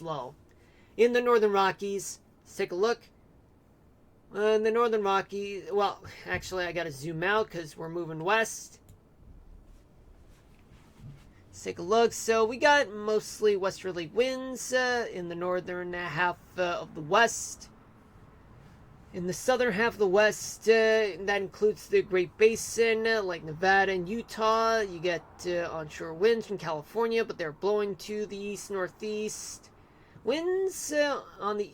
low. In the Northern Rockies, let's take a look. In the Northern Rockies, well, actually I gotta zoom out because we're moving west. Let's take a look. So we got mostly westerly winds in the northern half of the west. In the southern half of the west, that includes the Great Basin, like Nevada and Utah. You get onshore winds from California, but they're blowing to the east-northeast. Winds on the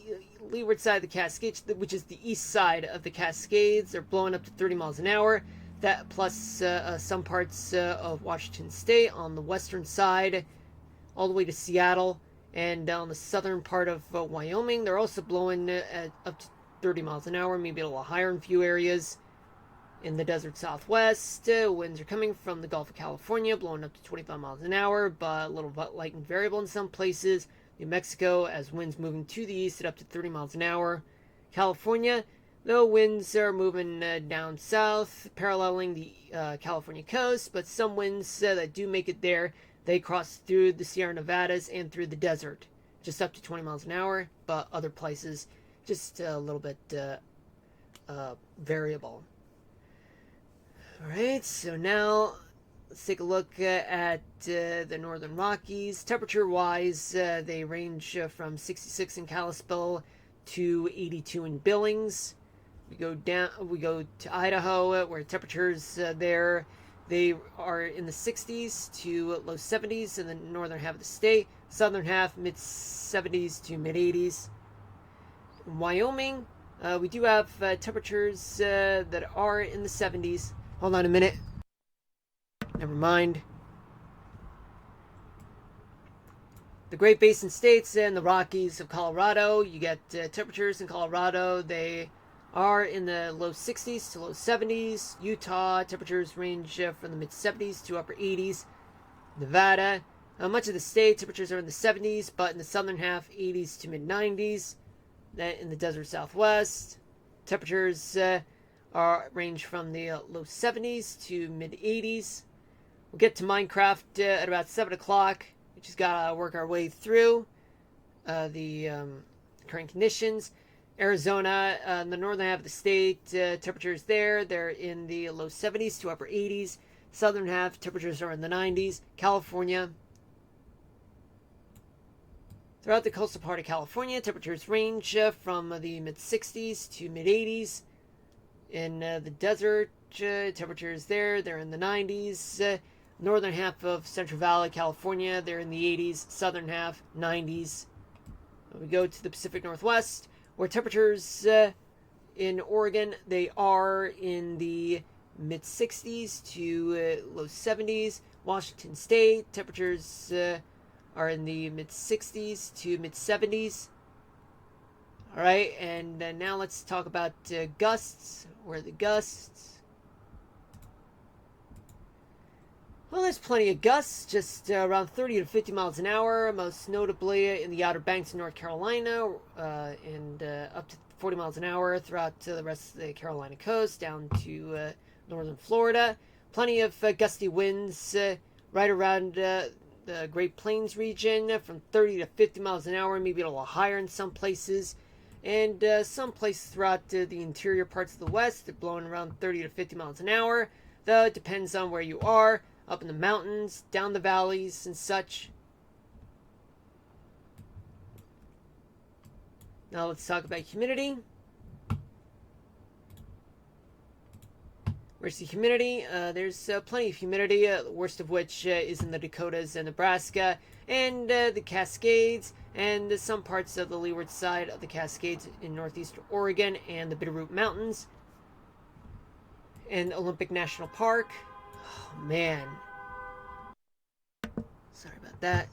leeward side of the Cascades, which is the east side of the Cascades, are blowing up to 30 miles an hour. That plus some parts of Washington State on the western side, all the way to Seattle. And on the southern part of Wyoming, they're also blowing up to 30 miles an hour, maybe a little higher in a few areas. In the desert southwest, winds are coming from the Gulf of California, blowing up to 25 miles an hour, but a little light and variable in some places. New Mexico, as winds moving to the east at up to 30 miles an hour. California, though winds are moving down south, paralleling the California coast, but some winds that do make it there, they cross through the Sierra Nevadas and through the desert, just up to 20 miles an hour, but other places just a little bit variable. Alright, so now let's take a look at the Northern Rockies. Temperature-wise, they range from 66 in Kalispell to 82 in Billings. We go to Idaho, where temperatures there, they are in the 60s to low 70s in the northern half of the state. Southern half, mid-70s to mid-80s. In Wyoming, we do have temperatures that are in the 70s. Hold on a minute. Never mind. The Great Basin states and the Rockies of Colorado, you get temperatures in Colorado. They are in the low 60s to low 70s. Utah, temperatures range from the mid 70s to upper 80s. Nevada, much of the state, temperatures are in the 70s, but in the southern half, 80s to mid 90s. Then in the desert southwest, temperatures range from the low 70s to mid 80s. We'll get to Minecraft at about 7 o'clock. We just gotta work our way through the current conditions. Arizona, in the northern half of the state, temperatures there, they're in the low 70s to upper 80s. Southern half, temperatures are in the 90s. California, throughout the coastal part of California, temperatures range from the mid 60s to mid 80s. In the desert, temperatures there, they're in the 90s. Northern half of Central Valley, California, they're in the 80s. Southern half, 90s. We go to the Pacific Northwest, where temperatures in Oregon, they are in the mid 60s to low 70s. Washington State, temperatures are in the mid 60s to mid 70s. All right, and now let's talk about gusts. Where are the gusts? Well, there's plenty of gusts, just around 30 to 50 miles an hour, most notably in the Outer Banks of North Carolina, and up to 40 miles an hour throughout the rest of the Carolina coast, down to northern Florida. Plenty of gusty winds right around the Great Plains region, from 30 to 50 miles an hour, maybe a little higher in some places. And some places throughout the interior parts of the west, they're blowing around 30 to 50 miles an hour, though it depends on where you are. Up in the mountains, down the valleys, and such. Now let's talk about humidity. Where's the humidity? There's plenty of humidity, the worst of which is in the Dakotas and Nebraska, and the Cascades, and some parts of the leeward side of the Cascades in northeast Oregon, and the Bitterroot Mountains, and Olympic National Park. Oh, man. Sorry about that.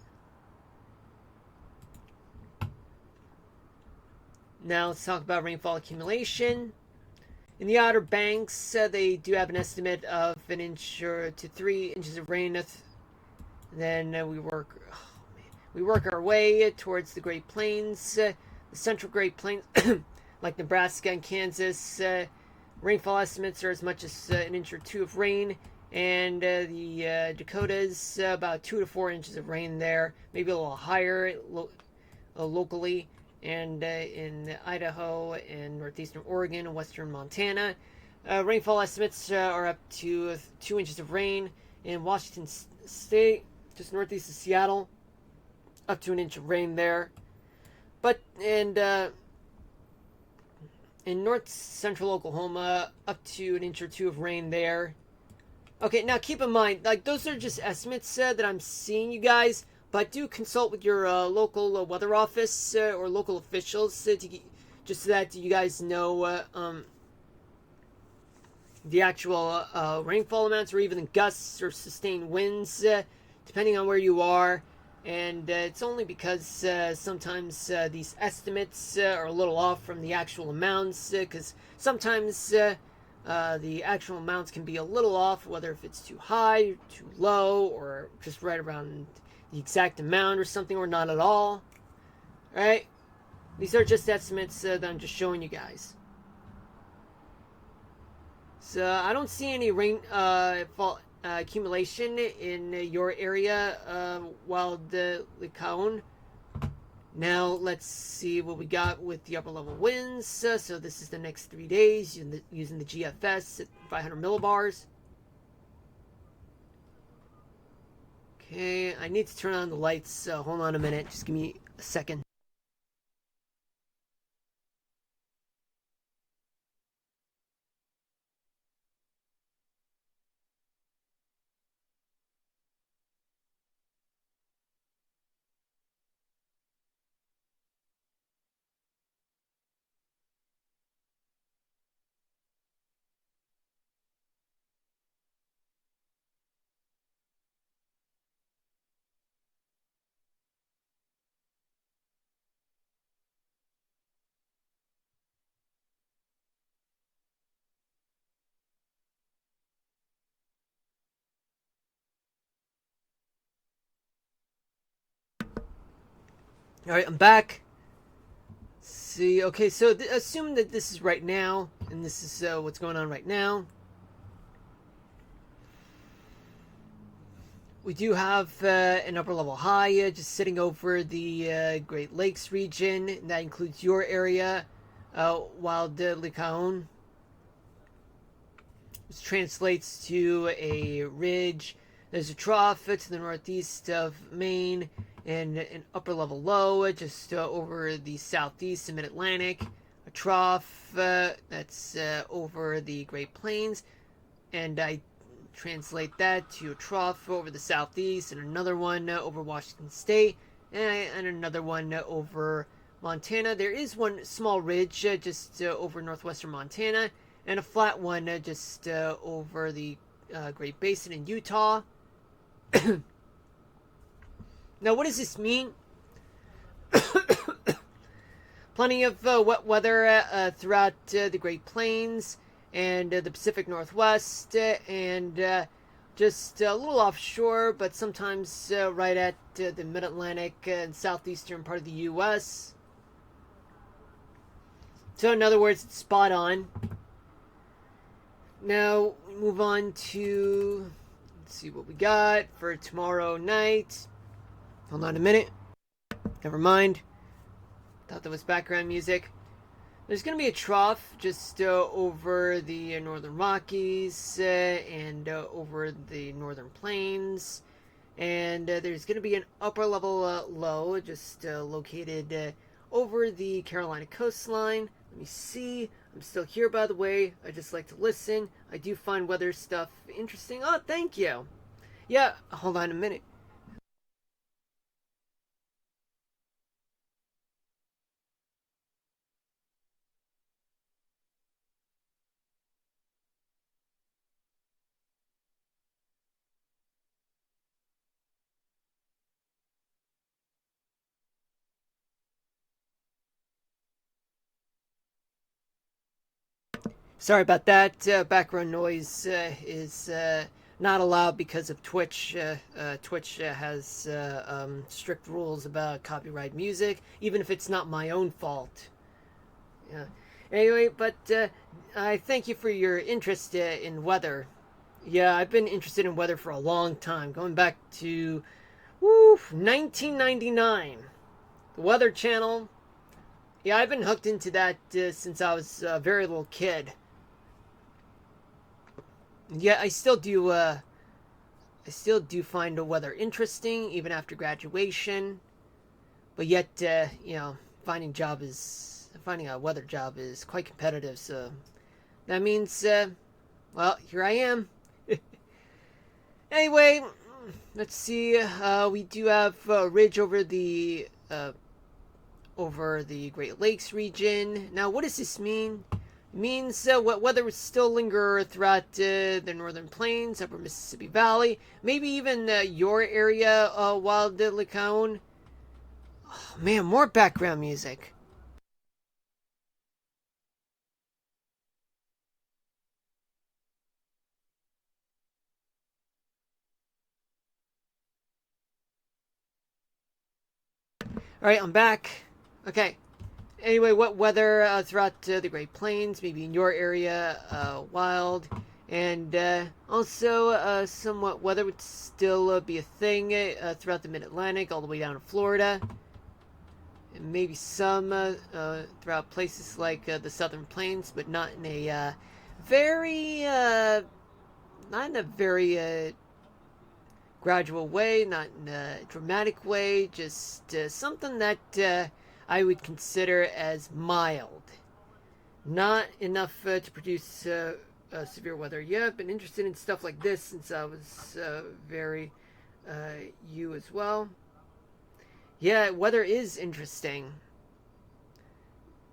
Now let's talk about rainfall accumulation. In the Outer Banks, they do have an estimate of 1 inch to 3 inches of rain. Then we work our way towards the Great Plains, the Central Great Plains, like Nebraska and Kansas. Rainfall estimates are as much as 1 inch or 2 of rain. And the Dakotas, about 2 to 4 inches of rain there, maybe a little higher, locally, and in Idaho and northeastern Oregon and western Montana. Rainfall estimates are up to 2 inches of rain in Washington State, just northeast of Seattle, up to an inch of rain there. But in north central Oklahoma, up to an inch or two of rain there. Okay, now keep in mind, like, those are just estimates that I'm seeing, you guys. But do consult with your local weather office or local officials just so that you guys know the actual rainfall amounts, or even the gusts or sustained winds, depending on where you are. And it's only because sometimes these estimates are a little off from the actual amounts, because sometimes the actual amounts can be a little off, whether if it's too high, too low, or just right around the exact amount or something, or not at all. Alright? These are just estimates that I'm just showing you guys. So I don't see any rainfall accumulation in your area while the Licaon. Now let's see what we got with the upper level winds. So this is the next 3 days using the GFS at 500 millibars. Okay, I need to turn on the lights, so hold on a minute. Just give me a second. Alright, I'm back. See, okay, so assume that this is right now, and this is what's going on right now. We do have an upper level high just sitting over the Great Lakes region, and that includes your area, while the Licaon, which translates to a ridge. There's a trough to the northeast of Maine, and an upper level low just over the southeast and mid-Atlantic. A trough that's over the Great Plains, and I translate that to a trough over the southeast, and another one over Washington State, and another one over Montana. There is one small ridge just over northwestern Montana, and a flat one just over the Great Basin in Utah. Now, what does this mean? Plenty of wet weather throughout the Great Plains and the Pacific Northwest, and just a little offshore, but sometimes right at the mid-Atlantic and southeastern part of the U.S. So, in other words, it's spot on. Now, we move on to, let's see what we got for tomorrow night. Hold on a minute. Never mind. Thought that was background music. There's going to be a trough just over the northern Rockies and over the northern plains. And there's going to be an upper level low just located over the Carolina coastline. Let me see. I'm still here, by the way. I just like to listen. I do find weather stuff interesting. Oh, thank you. Yeah, hold on a minute. Sorry about that. Background noise is not allowed because of Twitch. Twitch has strict rules about copyright music, even if it's not my own fault. Yeah. Anyway, but I thank you for your interest in weather. Yeah, I've been interested in weather for a long time, going back to 1999. The Weather Channel. Yeah, I've been hooked into that since I was a very little kid. Yeah, I still do find the weather interesting even after graduation. But yet, finding a weather job is quite competitive. So that means, well, here I am. Anyway, let's see. We do have a ridge over the Great Lakes region. Now, what does this mean? It means what weather will still linger throughout the northern plains, upper Mississippi Valley, maybe even your area, Wild Lacoon. Oh, man, more background music. All right, I'm back. Okay. Anyway, what weather throughout the Great Plains, maybe in your area, wild, and also somewhat weather would still be a thing throughout the Mid-Atlantic, all the way down to Florida, and maybe some throughout places like the Southern Plains, but not in a very, not in a very gradual way, not in a dramatic way, just something that I would consider as mild. Not enough to produce severe weather. Yeah, I've been interested in stuff like this since I was very you as well. Yeah, weather is interesting.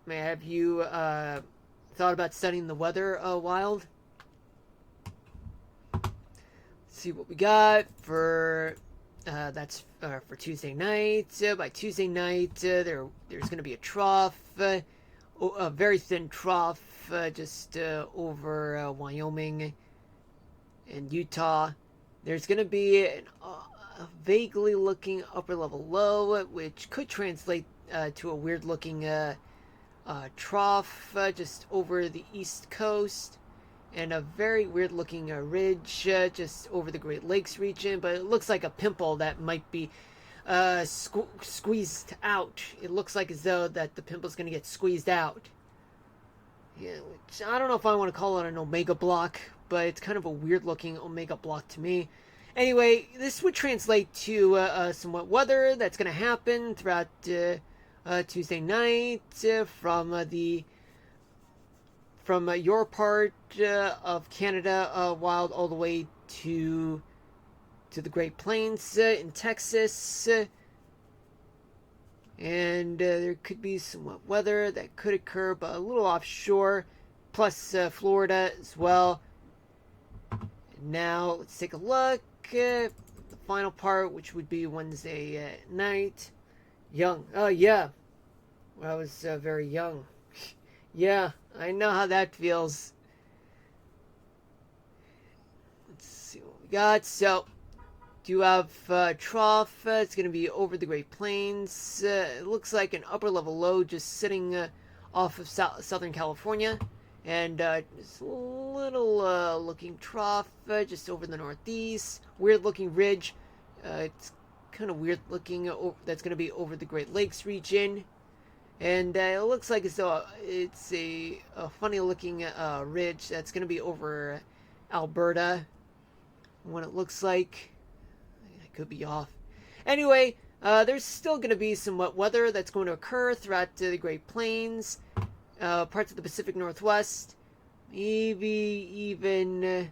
May I have you thought about studying the weather, Wild? See what we got for that's for Tuesday night. By Tuesday night, there's going to be a trough, a very thin trough, just over Wyoming and Utah. There's going to be a vaguely looking upper level low, which could translate to a weird looking trough just over the east coast, and a very weird looking ridge just over the Great Lakes region, but it looks like a pimple that might be squeezed out. It looks like as though that the pimple's going to get squeezed out. Yeah, which I don't know if I want to call it an omega block, but it's kind of a weird looking omega block to me. Anyway, this would translate to somewhat weather that's going to happen throughout Tuesday night from your part of Canada, Wild, all the way to the Great Plains in Texas. And there could be somewhat weather that could occur, but a little offshore, plus Florida as well. Now, let's take a look at the final part, which would be Wednesday night. Young. Oh, yeah. When I was very young. Yeah, I know how that feels. Let's see what we got. So, do you have trough? It's going to be over the Great Plains. It looks like an upper level low just sitting off of Southern California. And just a little looking trough just over the northeast. Weird looking ridge. It's kind of weird looking. That's going to be over the Great Lakes region. And it looks like as though it's a funny looking ridge that's going to be over Alberta. What it looks like. I could be off. Anyway, there's still going to be some wet weather that's going to occur throughout the Great Plains, parts of the Pacific Northwest, maybe even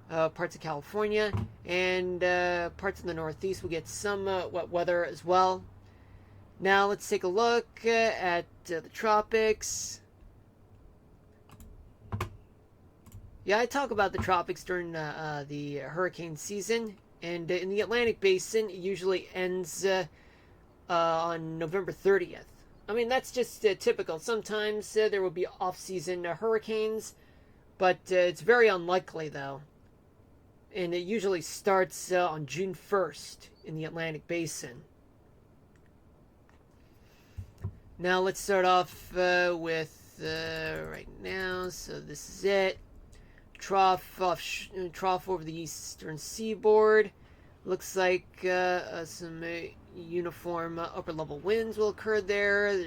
parts of California, and parts of the Northeast will get some wet weather as well. Now let's take a look at the tropics. Yeah, I talk about the tropics during the hurricane season, and in the Atlantic Basin, it usually ends on November 30th. I mean, that's just typical. Sometimes there will be off-season hurricanes, but it's very unlikely, though. And it usually starts on June 1st in the Atlantic Basin. Now let's start off with right now. So this is it. Trough over the eastern seaboard. Looks like some uniform upper level winds will occur there.